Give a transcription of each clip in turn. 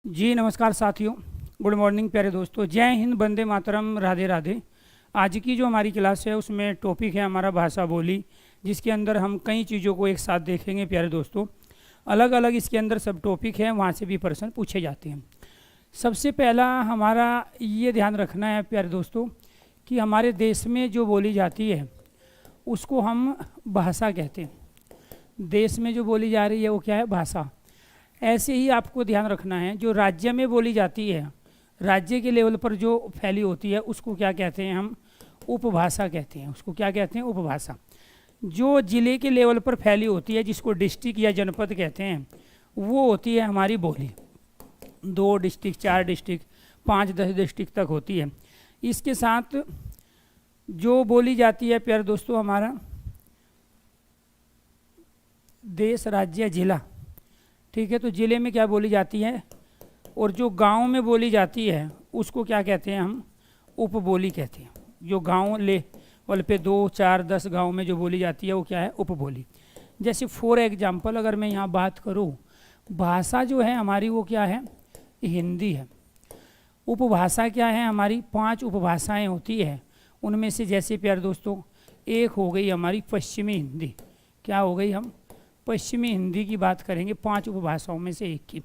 जी नमस्कार साथियों, good morning प्यारे दोस्तों। जय हिंद, वंदे मातरम, राधे राधे। आज की जो हमारी क्लास है उसमें टॉपिक है हमारा भाषा बोली, जिसके अंदर हम कई चीज़ों को एक साथ देखेंगे प्यारे दोस्तों। अलग अलग इसके अंदर सब टॉपिक हैं, वहाँ से भी प्रश्न पूछे जाते हैं। सबसे पहला हमारा ये ध्यान रखना है प्यारे दोस्तों कि हमारे देश में जो बोली जाती है उसको हम भाषा कहते हैं। देश में जो बोली जा रही है वो क्या है? भाषा। ऐसे ही आपको ध्यान रखना है जो राज्य में बोली जाती है, राज्य के लेवल पर जो फैली होती है उसको क्या कहते हैं? हम उपभाषा कहते हैं। उसको क्या कहते हैं? उपभाषा। जो जिले के लेवल पर फैली होती है, जिसको डिस्ट्रिक्ट या जनपद कहते हैं, वो होती है हमारी बोली। 2 डिस्ट्रिक्ट, 4 डिस्ट्रिक्ट, 5, 10 डिस्ट्रिक्ट तक होती है। इसके साथ जो बोली जाती है प्यारे दोस्तों हमारा देश, राज्य, जिला, ठीक है। तो ज़िले में क्या बोली जाती है, और जो गांव में बोली जाती है उसको क्या कहते हैं? हम उपबोली कहते हैं। जो गांव लेवल पे 2, 4, 10 गांव में जो बोली जाती है वो क्या है? उपबोली। जैसे फॉर एग्जांपल अगर मैं यहाँ बात करूँ, भाषा जो है हमारी वो क्या है? हिंदी है। उपभाषा क्या है हमारी? 5 उपभाषाएँ होती है। उनमें से जैसे प्यारे दोस्तों एक हो गई हमारी पश्चिमी हिंदी। क्या हो गई? हम पश्चिमी हिंदी की बात करेंगे, 5 उपभाषाओं में से एक की।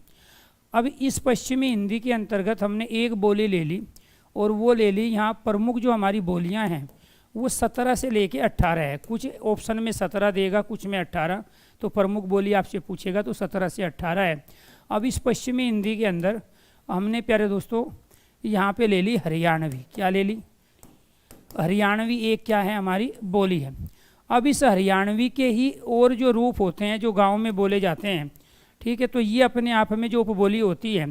अब इस पश्चिमी हिंदी के अंतर्गत हमने एक बोली ले ली, और वो ले ली, यहाँ प्रमुख जो हमारी बोलियाँ हैं वो 17 से लेके 18 है। कुछ ऑप्शन में 17 देगा, कुछ में 18। तो प्रमुख बोली आपसे पूछेगा तो 17 से 18 है। अब इस पश्चिमी हिंदी के अंदर हमने प्यारे दोस्तों यहाँ पे ले ली हरियाणवी। क्या ले ली? हरियाणवी एक क्या है? हमारी बोली है। अब इस हरियाणवी के ही और जो रूप होते हैं जो गांव में बोले जाते हैं, ठीक है, तो ये अपने आप में जो उपबोली होती है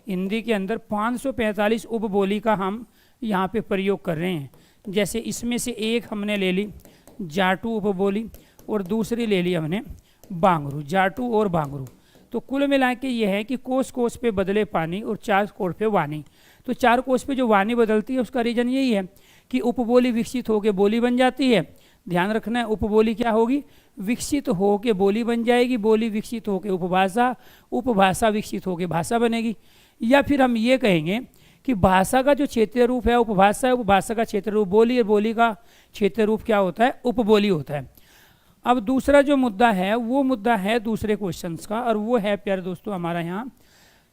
हिंदी के अंदर 545 उपबोली का हम यहाँ पे प्रयोग कर रहे हैं। जैसे इसमें से एक हमने ले ली जाटू उपबोली, और दूसरी ले ली हमने बांगरू। जाटू और बांगरू। तो कुल मिला के ये है कि कोस कोस पे बदले पानी और 4 कोस पे वाणी। तो 4 कोस पे जो वाणी बदलती है उसका रीजन यही है कि उपबोली विकसित होकर बोली बन जाती है। ध्यान रखना है, उपबोली क्या होगी? विकसित होके बोली बन जाएगी, बोली विकसित होके उपभाषा, उपभाषा विकसित होके भाषा बनेगी। या फिर हम ये कहेंगे कि भाषा का जो क्षेत्रीय रूप है उपभाषा है, उपभाषा का क्षेत्रीय रूप बोली, और बोली का क्षेत्रीय रूप क्या होता है? उपबोली होता है। अब दूसरा जो मुद्दा है वो मुद्दा है दूसरे क्वेश्चन का, और वो है प्यारे दोस्तों हमारा यहाँ,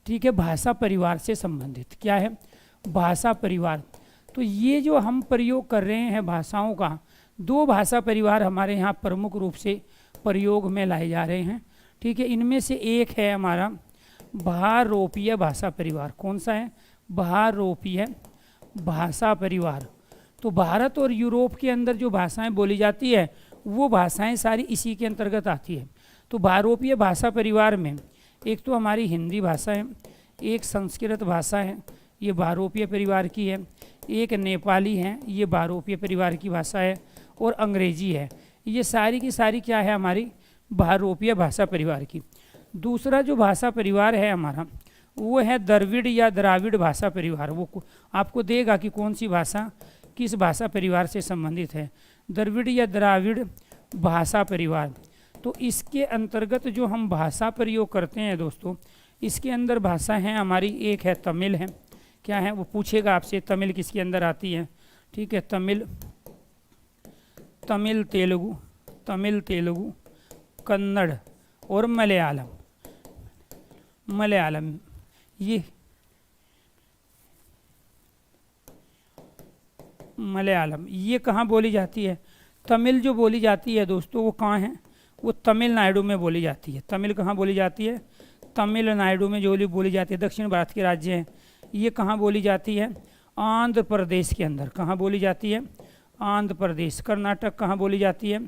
ठीक है, भाषा परिवार से संबंधित। क्या है? भाषा परिवार। तो ये जो हम प्रयोग कर रहे हैं भाषाओं का, 2 भाषा परिवार हमारे यहाँ प्रमुख रूप से प्रयोग में लाए जा रहे हैं, ठीक है। इनमें से एक है हमारा भाररोपीय भाषा परिवार। कौन सा है? भाररोपीय भाषा परिवार। तो भारत और यूरोप के अंदर जो भाषाएं बोली जाती है वो भाषाएं सारी इसी के अंतर्गत आती है। तो भाररोपीय भाषा परिवार में एक तो हमारी हिंदी भाषा है, एक संस्कृत भाषा है, ये भाररोपीय परिवार की है, एक नेपाली है, ये भाररोपीय परिवार की भाषा है, और अंग्रेजी है। ये सारी की सारी क्या है? हमारी भाररोपीय भाषा परिवार की। दूसरा जो भाषा परिवार है हमारा वो है द्रविड़ या द्राविड़ भाषा परिवार। वो आपको देगा कि कौन सी भाषा किस भाषा परिवार से संबंधित है। द्रविड़ या द्राविड़ भाषा परिवार। तो इसके अंतर्गत जो हम भाषा प्रयोग करते हैं दोस्तों, इसके अंदर भाषा है हमारी, एक है तमिल है। क्या है? वो पूछेगा आपसे तमिल किसके अंदर आती है, ठीक है। तमिल तेलुगु, कन्नड़ और मलयालम। ये मलयालम ये कहाँ बोली जाती है? तमिल जो बोली जाती है दोस्तों वो कहाँ है? वो तमिलनाडु में बोली जाती है। तमिल कहाँ बोली जाती है? तमिलनाडु में जो बोली जाती है। दक्षिण भारत के राज्य हैं, ये कहाँ बोली जाती है? आंध्र प्रदेश के अंदर। कहाँ बोली जाती है? आंध्र प्रदेश। कर्नाटक कहाँ बोली जाती है?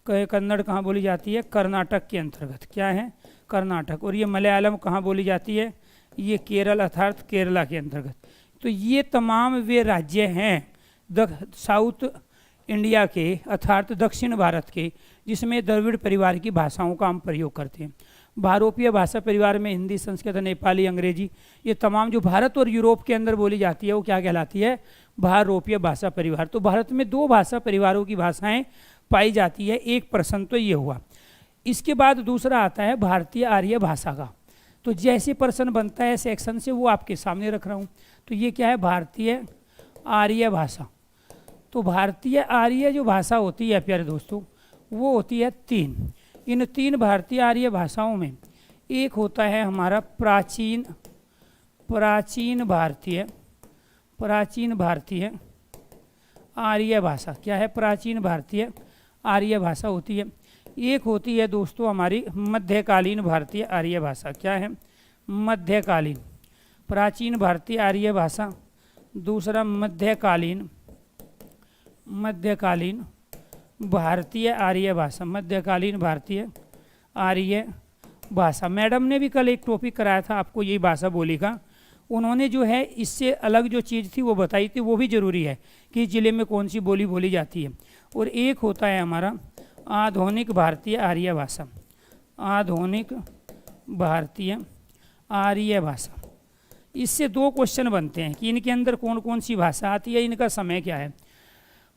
कन्नड़ कहाँ बोली जाती है? कर्नाटक के अंतर्गत। क्या है? कर्नाटक। और ये मलयालम कहाँ बोली जाती है? ये केरल अर्थात केरला के अंतर्गत। तो ये तमाम वे राज्य हैं साउथ इंडिया के अर्थात दक्षिण भारत के, जिसमें द्रविड़ परिवार की भाषाओं का हम प्रयोग करते हैं। भाररोपीय भाषा परिवार में हिंदी, संस्कृत, नेपाली, अंग्रेजी, ये तमाम जो भारत और यूरोप के अंदर बोली जाती है वो क्या कहलाती है? भाररोपीय भाषा परिवार। तो भारत में 2 भाषा परिवारों की भाषाएं पाई जाती है। एक प्रश्न तो ये हुआ। इसके बाद दूसरा आता है भारतीय आर्य भाषा का। तो जैसे प्रश्न बनता है सेक्शन से वो आपके सामने रख रहा हूँ। तो ये क्या है, भारतीय आर्य भाषा। तो भारतीय आर्य जो भाषा होती है प्यारे दोस्तों, वो होती है 3। इन 3 भारतीय आर्य भाषाओं में एक होता है हमारा प्राचीन भारतीय आर्य भाषा। क्या है, प्राचीन भारतीय आर्य भाषा होती है। एक होती है दोस्तों हमारी मध्यकालीन भारतीय आर्य भाषा। क्या है, मध्यकालीन प्राचीन भारतीय आर्य भाषा। दूसरा मध्यकालीन भारतीय आर्य भाषा, मध्यकालीन भारतीय आर्य भाषा। मैडम ने भी कल एक टॉपिक कराया था आपको यही भाषा बोली का। उन्होंने जो है इससे अलग जो चीज़ थी वो बताई थी, वो भी ज़रूरी है कि ज़िले में कौन सी बोली बोली जाती है। और एक होता है हमारा आधुनिक भारतीय आर्य भाषा, आधुनिक भारतीय आर्य भाषा। इससे 2 क्वेश्चन बनते हैं कि इनके अंदर कौन कौन सी भाषा आती है, इनका समय क्या है।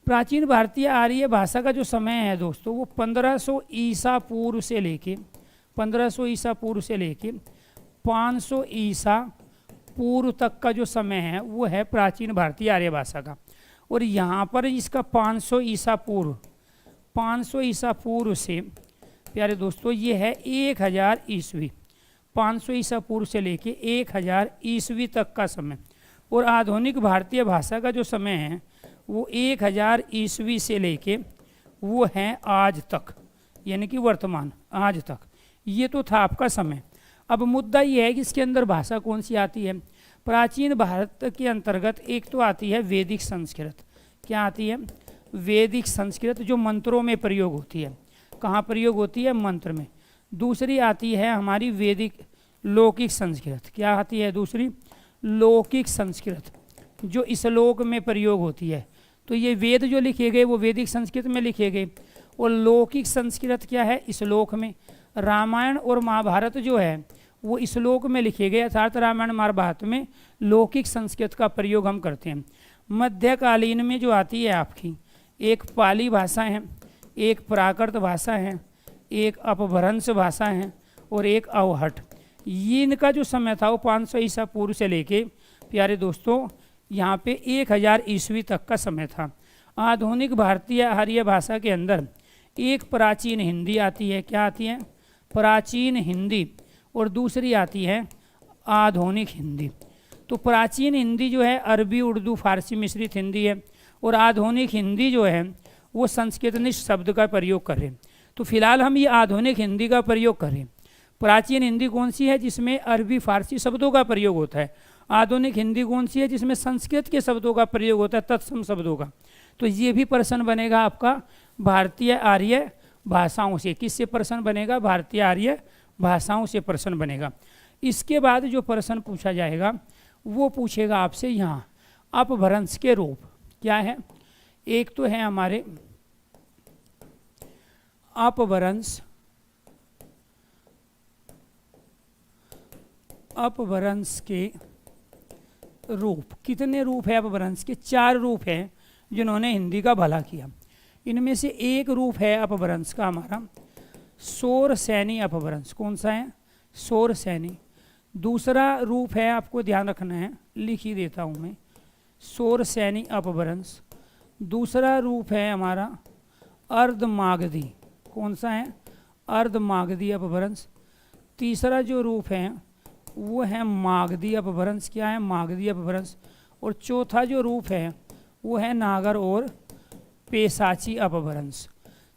प्राचीन भारतीय आर्य भाषा का जो समय है दोस्तों, वो 1500 ईसा पूर्व से लेके 500 ईसा पूर्व तक का जो समय है वो है प्राचीन भारतीय आर्य भाषा का। और यहाँ पर इसका 500 ईसा पूर्व से प्यारे दोस्तों ये है 1000 ईस्वी। 500 ईसा पूर्व से लेके 1000 ईस्वी तक का समय। और आधुनिक भारतीय भाषा का जो समय है वो 1000 ईस्वी से लेके वो है आज तक, यानी कि वर्तमान आज तक। ये तो था आपका समय। अब मुद्दा ये है कि इसके अंदर भाषा कौन सी आती है। प्राचीन भारत के अंतर्गत एक तो आती है वैदिक संस्कृत। क्या आती है, वैदिक संस्कृत, जो मंत्रों में प्रयोग होती है। कहाँ प्रयोग होती है, मंत्र में। दूसरी आती है हमारी वैदिक लौकिक संस्कृत। क्या आती है दूसरी, लौकिक संस्कृत, जो श्लोक में प्रयोग होती है। तो ये वेद जो लिखे गए वो वैदिक संस्कृत में लिखे गए। और लौकिक संस्कृत क्या है, श्लोक में। रामायण और महाभारत जो है वो श्लोक में लिखे गए, अर्थात रामायण महाभारत में लौकिक संस्कृत का प्रयोग हम करते हैं। मध्यकालीन में जो आती है आपकी, एक पाली भाषा है, एक प्राकृत भाषा है, एक अपभ्रंश भाषा है और एक अवहट। ये इनका जो समय था वो 500 ईसा पूर्व से लेके प्यारे दोस्तों यहाँ पे 1000 ईस्वी तक का समय था। आधुनिक भारतीय आर्य भाषा के अंदर एक प्राचीन हिंदी आती है। क्या आती है, प्राचीन हिंदी। और दूसरी आती है आधुनिक हिंदी। तो प्राचीन हिंदी जो है अरबी, उर्दू, फारसी मिश्रित हिंदी है। और आधुनिक हिंदी जो है वो संस्कृतनिष्ठ शब्द का प्रयोग कर रहे हैं। तो फिलहाल हम ये आधुनिक हिंदी का प्रयोग करें। प्राचीन हिंदी कौन सी है, जिसमें अरबी फारसी शब्दों का प्रयोग होता है। आधुनिक हिंदी कौन सी है, जिसमें संस्कृत के शब्दों का प्रयोग होता है, तत्सम शब्दों का। तो ये भी प्रश्न बनेगा आपका भारतीय आर्य भाषाओं से। किससे प्रश्न बनेगा, भारतीय आर्य भाषाओं से प्रश्न बनेगा। इसके बाद जो प्रश्न पूछा जाएगा वो पूछेगा आपसे यहाँ अपभ्रंश के रूप। क्या है, एक तो है हमारे अपभ्रंश के रूप। कितने रूप है अपभ्रंश के, 4 रूप है जिन्होंने हिंदी का भला किया। इनमें से एक रूप है अपभ्रंश का हमारा सौर सैनी अपभ्रंश। कौन सा है, सौर सैनी। दूसरा रूप है, आपको ध्यान रखना है, लिख ही देता हूँ मैं, सौर सैनी अपभ्रंश। दूसरा रूप है हमारा अर्धमागधी। कौन सा है, अर्धमागधी अपभ्रंश। तीसरा जो रूप है वो है मागधी अपभ्रंश। क्या है, मागधी अपभ्रंश। और चौथा जो रूप है वो है नागर और पेशाची अपभ्रंश।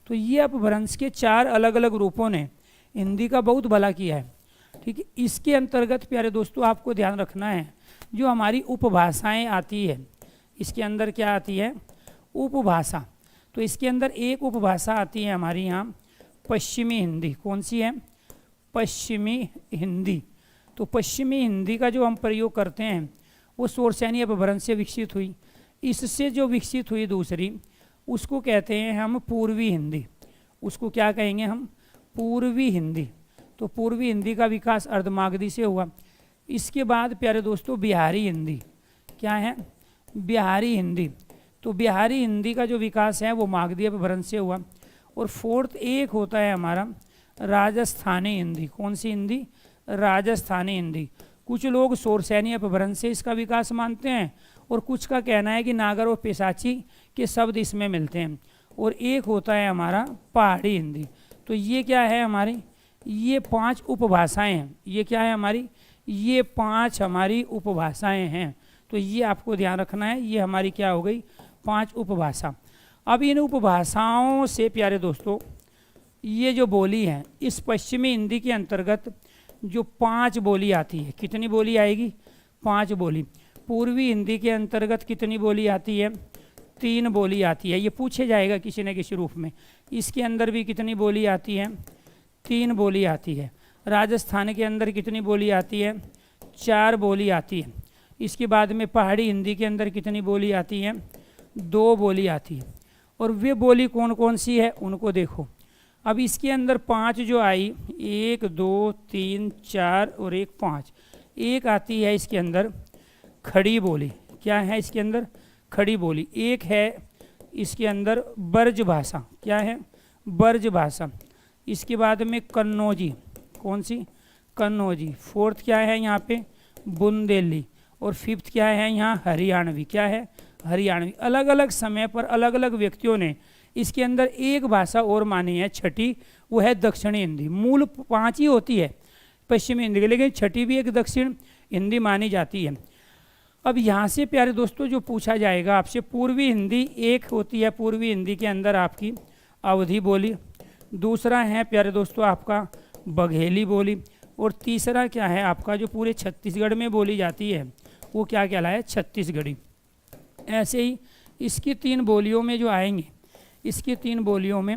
तो ये अपभ्रंश के 4 अलग अलग रूपों ने हिंदी का बहुत भला किया है। ठीक है, इसके अंतर्गत प्यारे दोस्तों आपको ध्यान रखना है जो हमारी उपभाषाएं आती है, इसके अंदर क्या आती है, उपभाषा। तो इसके अंदर एक उपभाषा आती है हमारी यहाँ पश्चिमी हिंदी। कौन सी है, पश्चिमी हिंदी। तो पश्चिमी हिंदी का जो हम प्रयोग करते हैं वो सौरसैनी अपभ्रंश से विकसित हुई। इससे जो विकसित हुई दूसरी, उसको कहते हैं हम पूर्वी हिंदी। उसको क्या कहेंगे हम, पूर्वी हिंदी। तो पूर्वी हिंदी का विकास अर्धमागधी से हुआ। इसके बाद प्यारे दोस्तों बिहारी हिंदी। क्या है, बिहारी हिंदी। तो बिहारी हिंदी का जो विकास है वो मागधी अपभ्रंश से हुआ। और 4th एक होता है हमारा राजस्थानी हिंदी। कौन सी हिंदी, राजस्थानी हिंदी। कुछ लोग शोरसैनी अपभ्रंश से इसका विकास मानते हैं और कुछ का कहना है कि नागर और पेशाची के शब्द इसमें मिलते हैं। और एक होता है हमारा पहाड़ी हिंदी। तो ये क्या है हमारी, ये 5 उपभाषाएं हैं। ये क्या है हमारी, ये 5 हमारी उपभाषाएं हैं। तो ये आपको ध्यान रखना है, ये हमारी क्या हो गई, 5 उपभाषा। अब इन उपभाषाओं से प्यारे दोस्तों ये जो बोली है, इस पश्चिमी हिंदी के अंतर्गत जो 5 बोली आती है, कितनी बोली आएगी, 5 बोली। पूर्वी हिंदी के अंतर्गत कितनी बोली आती है, 3 बोली आती है। ये पूछे जाएगा किसी न किसी रूप में। इसके अंदर भी कितनी बोली आती है, 3 बोली आती है। राजस्थान के अंदर कितनी बोली आती है, 4 बोली आती है। इसके बाद में पहाड़ी हिंदी के अंदर कितनी बोली आती है, 2 बोली आती है। और वे बोली कौन कौन सी है उनको देखो। अब इसके अंदर 5 जो आई, 1 2 3 4 और 1 5, एक आती है इसके अंदर खड़ी बोली। क्या है इसके अंदर, खड़ी बोली। एक है इसके अंदर ब्रज भाषा। क्या है, ब्रज भाषा। इसके बाद में कन्नौजी, कौन सी, कन्नौजी। 4th क्या है यहाँ पे, बुंदेली। और 5th क्या है यहाँ, हरियाणवी। क्या है, हरियाणवी। अलग अलग समय पर अलग अलग व्यक्तियों ने इसके अंदर एक भाषा और मानी है, छठी, वो है दक्षिणी हिंदी। मूल 5 ही होती है पश्चिमी हिंदी की, लेकिन छठी भी एक दक्षिण हिंदी मानी जाती है। अब यहाँ से प्यारे दोस्तों जो पूछा जाएगा आपसे, पूर्वी हिंदी एक होती है। पूर्वी हिंदी के अंदर आपकी अवधी बोली। दूसरा है प्यारे दोस्तों आपका बघेली बोली। और तीसरा क्या है आपका, जो पूरे छत्तीसगढ़ में बोली जाती है, वो क्या कहलाए, छत्तीसगढ़ी। ऐसे ही इसकी 3 बोलियों में जो आएंगे, इसकी 3 बोलियों में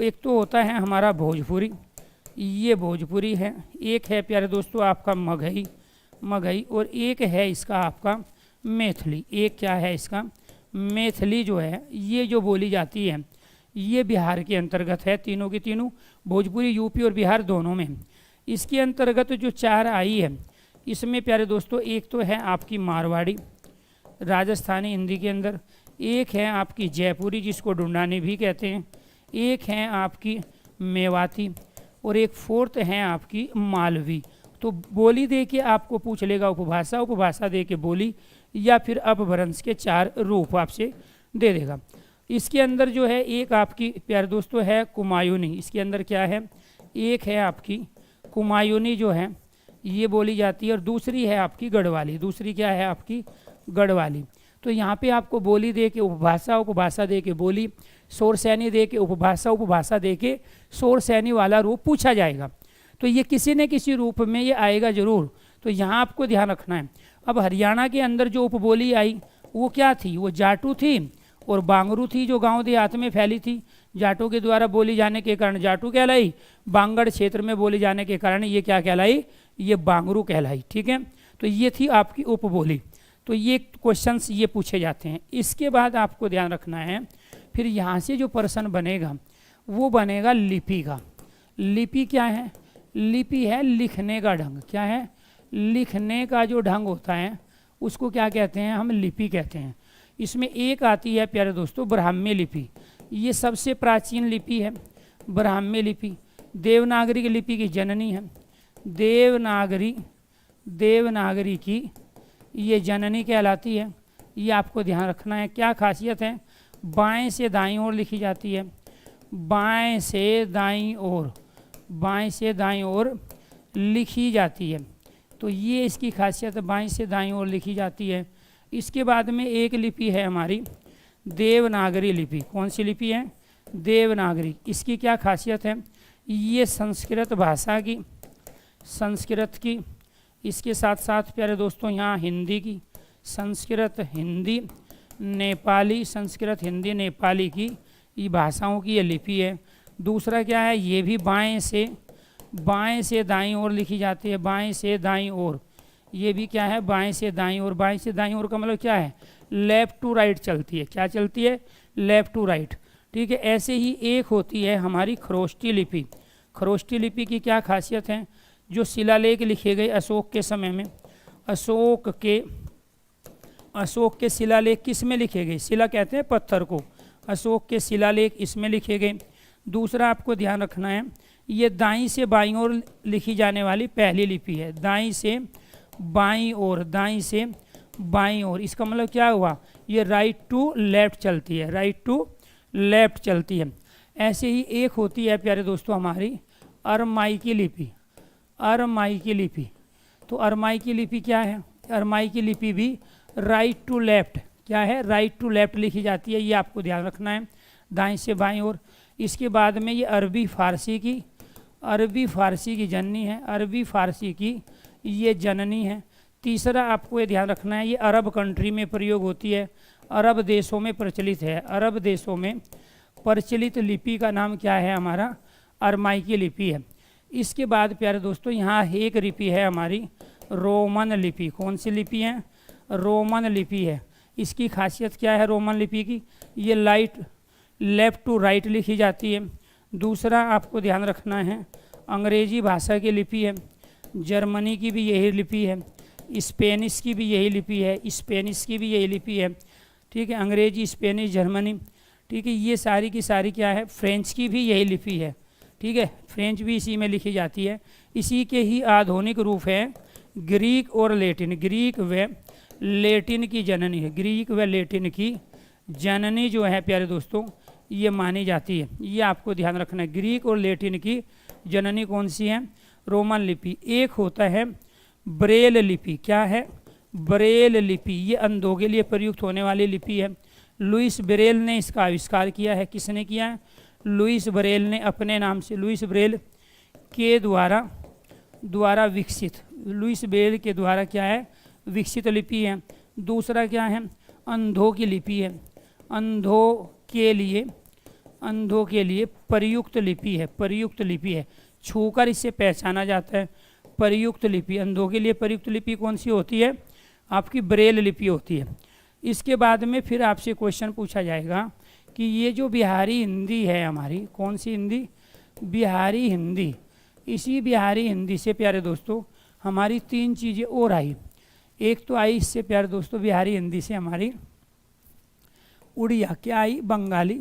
एक तो होता है हमारा भोजपुरी, ये भोजपुरी है। एक है प्यारे दोस्तों आपका मगही, मगही। और एक है इसका आपका मैथिली। एक क्या है इसका, मैथिली जो है, ये जो बोली जाती है ये बिहार के अंतर्गत है। तीनों की तीनों, भोजपुरी यूपी और बिहार दोनों में। इसके अंतर्गत जो 4 आई है, इसमें प्यारे दोस्तों एक तो है आपकी मारवाड़ी राजस्थानी हिंदी के अंदर, एक है आपकी जयपुरी जिसको ढूंढानी भी कहते हैं, एक है आपकी मेवाती, और एक 4th है आपकी मालवी। तो बोली दे के आपको पूछ लेगा उपभाषा, उपभाषा दे के बोली, या फिर अपभ्रंश के 4 रूप आपसे दे देगा। इसके अंदर जो है एक आपकी प्यारे दोस्तों है कुमायूनी। इसके अंदर क्या है, एक है आपकी कुमायूनी जो है ये बोली जाती है, और दूसरी है आपकी गढ़वाली। दूसरी क्या है आपकी, गढ़वाली। तो यहाँ पे आपको बोली दे के उपभाषा, उपभाषा दे के बोली, शोरसैनी दे के उपभाषा, उपभाषा दे के शोरसैनी वाला रूप पूछा जाएगा। तो ये किसी न किसी रूप में ये आएगा जरूर। तो यहाँ आपको ध्यान रखना है। अब हरियाणा के अंदर जो उपबोली आई वो क्या थी, वो जाटू थी और बांगरू थी, जो गांव देहात में फैली थी। जाटों के द्वारा बोली जाने के कारण जाटू कहलाई, बांगड़ क्षेत्र में बोली जाने के कारण ये क्या कहलाई, ये बांगरू कहलाई। ठीक है, तो ये थी आपकी उपबोली। तो ये क्वेश्चंस ये पूछे जाते हैं। इसके बाद आपको ध्यान रखना है, फिर यहाँ से जो प्रश्न बनेगा वो बनेगा लिपि का। लिपि क्या है, लिपि है लिखने का ढंग। क्या है, लिखने का जो ढंग होता है उसको क्या कहते हैं, हम लिपि कहते हैं। इसमें एक आती है प्यारे दोस्तों ब्राह्मी लिपि। ये सबसे प्राचीन लिपि है ब्राह्मी लिपि। देवनागरी लिपि की जननी है। देवनागरी की ये जननी कहलाती है। ये आपको ध्यान रखना है। क्या खासियत है, बाएं से दाईं ओर लिखी जाती है। बाएं से दाईं ओर, बाएं से दाईं ओर लिखी जाती है। तो ये इसकी खासियत है, बाएं से दाईं ओर लिखी जाती है। इसके बाद में एक लिपि है हमारी देवनागरी लिपि। कौन सी लिपि है, देवनागरी। इसकी क्या खासियत है, ये संस्कृत भाषा की, संस्कृत की, इसके साथ साथ प्यारे दोस्तों यहाँ हिंदी की, संस्कृत हिंदी नेपाली, संस्कृत हिंदी नेपाली की ये भाषाओं की ये लिपि है। दूसरा क्या है, ये भी बाएं से दाईं ओर लिखी जाती है। बाएं से दाईं ओर, ये भी क्या है, बाएं से दाईं ओर। बाएं से दाईं ओर का मतलब क्या है, लेफ्ट टू राइट चलती है। क्या चलती है, लेफ्ट टू राइट। ठीक है, ऐसे ही एक होती है हमारी खरोष्टी लिपि। खरोष्टी लिपि की क्या खासियत है, जो शिलालेख लिखे गए अशोक के समय में, अशोक के शिलालेख किस में लिखे गए, शिला कहते हैं पत्थर को, अशोक के शिलालेख इसमें लिखे गए। दूसरा आपको ध्यान रखना है, ये दाईं से बाईं ओर लिखी जाने वाली पहली लिपि है। दाईं से बाईं ओर, दाईं से बाईं ओर, इसका मतलब क्या हुआ, ये राइट टू लेफ्ट चलती है, राइट टू लेफ्ट चलती है। ऐसे ही एक होती है प्यारे दोस्तों हमारी अरमाई की लिपि, अरमाई की लिपि। तो अरमाई की लिपि क्या है, अरमाई की लिपि भी राइट टू लेफ्ट, क्या है, राइट टू लेफ्ट लिखी जाती है, ये आपको ध्यान रखना है, दाएं से बाईं ओर। इसके बाद में ये अरबी फ़ारसी की, अरबी फ़ारसी की जननी है, अरबी फ़ारसी की ये जननी है। तीसरा आपको ये ध्यान रखना है, ये अरब कंट्री में प्रयोग होती है, अरब देशों में प्रचलित है, अरब देशों में प्रचलित लिपि का नाम क्या है, हमारा अरमाई की लिपि है। इसके बाद प्यारे दोस्तों यहाँ एक लिपि है हमारी रोमन लिपि। कौन सी लिपि है, रोमन लिपि है। इसकी खासियत क्या है रोमन लिपि की, ये लेफ़्ट टू राइट लिखी जाती है। दूसरा आपको ध्यान रखना है अंग्रेजी भाषा की लिपि है, जर्मनी की भी यही लिपि है, स्पेनिश की भी यही लिपि है, स्पेनिश की भी यही लिपि है, ठीक है, अंग्रेजी, स्पेनिश, जर्मनी, ठीक है, ये सारी की सारी क्या है, फ्रेंच की भी यही लिपि है, ठीक है, फ्रेंच भी इसी में लिखी जाती है। इसी के ही आधुनिक रूप है ग्रीक और लैटिन, ग्रीक व लैटिन की जननी है, ग्रीक व लैटिन की जननी जो है प्यारे दोस्तों ये मानी जाती है, ये आपको ध्यान रखना है। ग्रीक और लैटिन की जननी कौन सी है, रोमन लिपि। एक होता है ब्रेल लिपि, क्या है, ब्रेल लिपि, ये अंधों के लिए प्रयुक्त होने वाली लिपि है। लुइस ब्रेल ने इसका आविष्कार किया है। किसने किया है, लुइस ब्रेल ने अपने नाम से, लुइस ब्रेल के द्वारा विकसित, लुइस ब्रेल के द्वारा क्या है, विकसित लिपि है। दूसरा क्या है, अंधों की लिपि है, अंधों के लिए प्रयुक्त लिपि है, प्रयुक्त लिपि है, छूकर इससे पहचाना जाता है, प्रयुक्त लिपि। अंधों के लिए प्रयुक्त लिपि कौन सी होती है, आपकी ब्रेल लिपि होती है। इसके बाद में फिर आपसे क्वेश्चन पूछा जाएगा कि ये जो बिहारी हिंदी है हमारी, कौन सी हिंदी, बिहारी हिंदी, इसी बिहारी हिंदी से प्यारे दोस्तों हमारी तीन चीज़ें और आई। एक तो आई इससे प्यारे दोस्तों बिहारी हिंदी से हमारी उड़िया, क्या आई, बंगाली,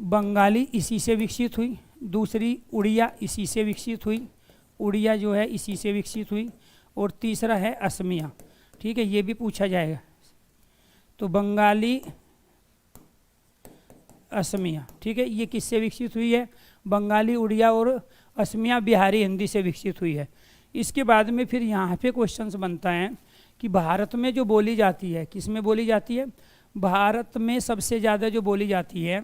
बंगाली इसी से विकसित हुई। दूसरी उड़िया इसी से विकसित हुई, उड़िया जो है इसी से विकसित हुई। और तीसरा है असमिया, ठीक है, ये भी पूछा जाएगा। तो बंगाली, असमिया, ठीक है, ये किससे विकसित हुई है, बंगाली, उड़िया और असमिया बिहारी हिंदी से विकसित हुई है। इसके बाद में फिर यहाँ पे क्वेश्चंस बनता है कि भारत में जो बोली जाती है, किस में बोली जाती है, भारत में सबसे ज़्यादा जो बोली जाती है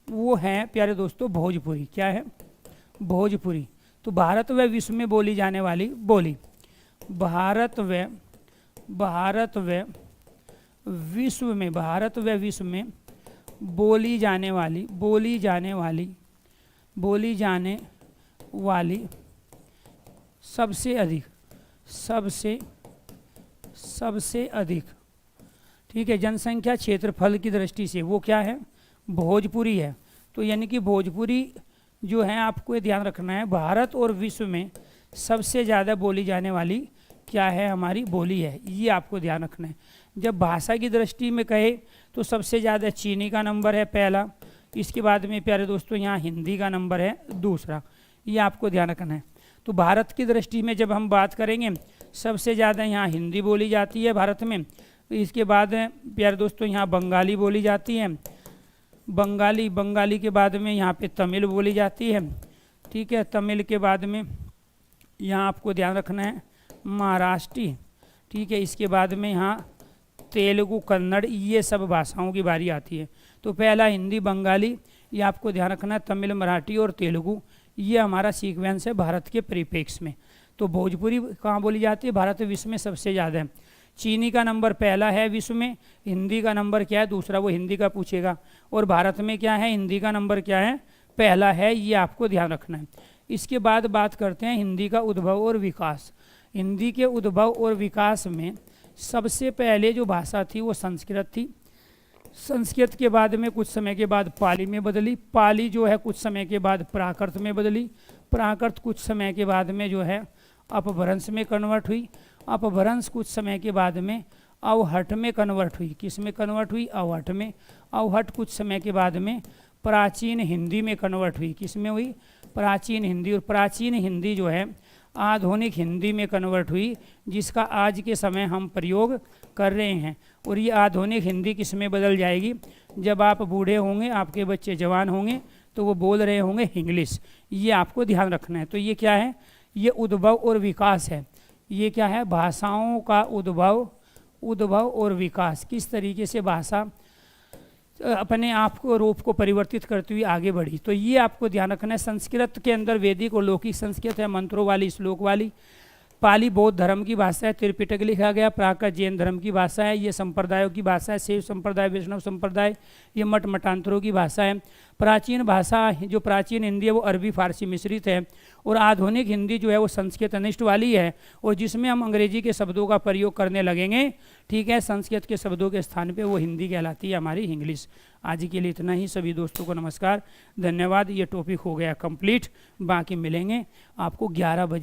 वो है प्यारे दोस्तों भोजपुरी, क्या है, भोजपुरी। तो भारत व विश्व में बोली जाने वाली बोली, भारत व विश्व में, भारत व विश्व में बोली जाने वाली सबसे अधिक, ठीक है, जनसंख्या क्षेत्रफल की दृष्टि से वो क्या है, भोजपुरी है। तो यानी कि भोजपुरी जो है आपको ये ध्यान रखना है, भारत और विश्व में सबसे ज़्यादा बोली जाने वाली क्या है, हमारी बोली है, ये आपको ध्यान रखना है। जब भाषा की दृष्टि में कहे तो सबसे ज़्यादा चीनी का नंबर है पहला, इसके बाद में प्यारे दोस्तों यहाँ हिंदी का नंबर है दूसरा, ये आपको ध्यान रखना है। तो भारत की दृष्टि में जब हम बात करेंगे सबसे ज़्यादा यहाँ हिंदी बोली जाती है भारत में। इसके बाद प्यारे दोस्तों यहाँ बंगाली बोली जाती है, बंगाली के बाद में यहाँ पे तमिल बोली जाती है, ठीक है, तमिल के बाद में यहाँ आपको ध्यान रखना है महाराष्ट्री, ठीक है, इसके बाद में यहाँ तेलुगु, कन्नड़, ये सब भाषाओं की बारी आती है। तो पहला हिंदी, बंगाली, ये आपको ध्यान रखना है, तमिल, मराठी और तेलुगु, ये हमारा सीक्वेंस है भारत के परिप्रेक्ष्य में। तो भोजपुरी कहाँ बोली जाती है, भारत विश्व में सबसे ज़्यादा है। चीनी का नंबर पहला है विश्व में, हिंदी का नंबर क्या है दूसरा, वो हिंदी का पूछेगा। और भारत में क्या है, हिंदी का नंबर क्या है, पहला है, ये आपको ध्यान रखना है। इसके बाद बात करते हैं हिंदी का उद्भव और विकास। हिंदी के उद्भव और विकास में सबसे पहले जो भाषा थी वो संस्कृत थी। संस्कृत के बाद में कुछ समय के बाद पाली में बदली, पाली जो है कुछ समय के बाद प्राकृत में बदली, प्राकृत कुछ समय के बाद में जो है अपभ्रंश में कन्वर्ट हुई, अपभ्रंश कुछ समय के बाद में अवहट में कन्वर्ट हुई। किस में कन्वर्ट हुई, अवहट में। अवहट कुछ समय के बाद में प्राचीन हिंदी में कन्वर्ट हुई। किस में हुई, प्राचीन हिंदी, और प्राचीन हिंदी जो है आधुनिक हिंदी में कन्वर्ट हुई, जिसका आज के समय हम प्रयोग कर रहे हैं। और ये आधुनिक हिंदी किस में बदल जाएगी? जब आप बूढ़े होंगे, आपके बच्चे जवान होंगे, तो वो बोल रहे होंगे इंग्लिश। ये आपको ध्यान रखना है। तो ये क्या है? ये उद्भव और विकास है। ये क्या है? भाषाओं का उद्भव और विकास, किस तरीके से भाषा अपने आप को रूप को परिवर्तित करती हुई आगे बढ़ी। तो ये आपको ध्यान रखना है। संस्कृत के अंदर वैदिक और लौकिक संस्कृत है, मंत्रों वाली, श्लोक वाली। पाली बौद्ध धर्म की भाषा है, त्रिपिटक लिखा गया। प्राकृत जैन धर्म की भाषा है, ये संप्रदायों की भाषा है, शैव संप्रदाय, वैष्णव संप्रदाय, ये मठ मठांतरों की भाषा है। प्राचीन भाषा जो प्राचीन हिंदी है वो अरबी फारसी मिश्रित है। और आधुनिक हिंदी जो है वो संस्कृत अनिष्ट वाली है, और जिसमें हम अंग्रेजी के शब्दों का प्रयोग करने लगेंगे, ठीक है, संस्कृत के शब्दों के स्थान पे वो हिंदी कहलाती है हमारी इंग्लिश। आज के लिए इतना ही। सभी दोस्तों को नमस्कार, धन्यवाद। ये टॉपिक हो गया कंप्लीट। बाकी मिलेंगे आपको 11 बजे।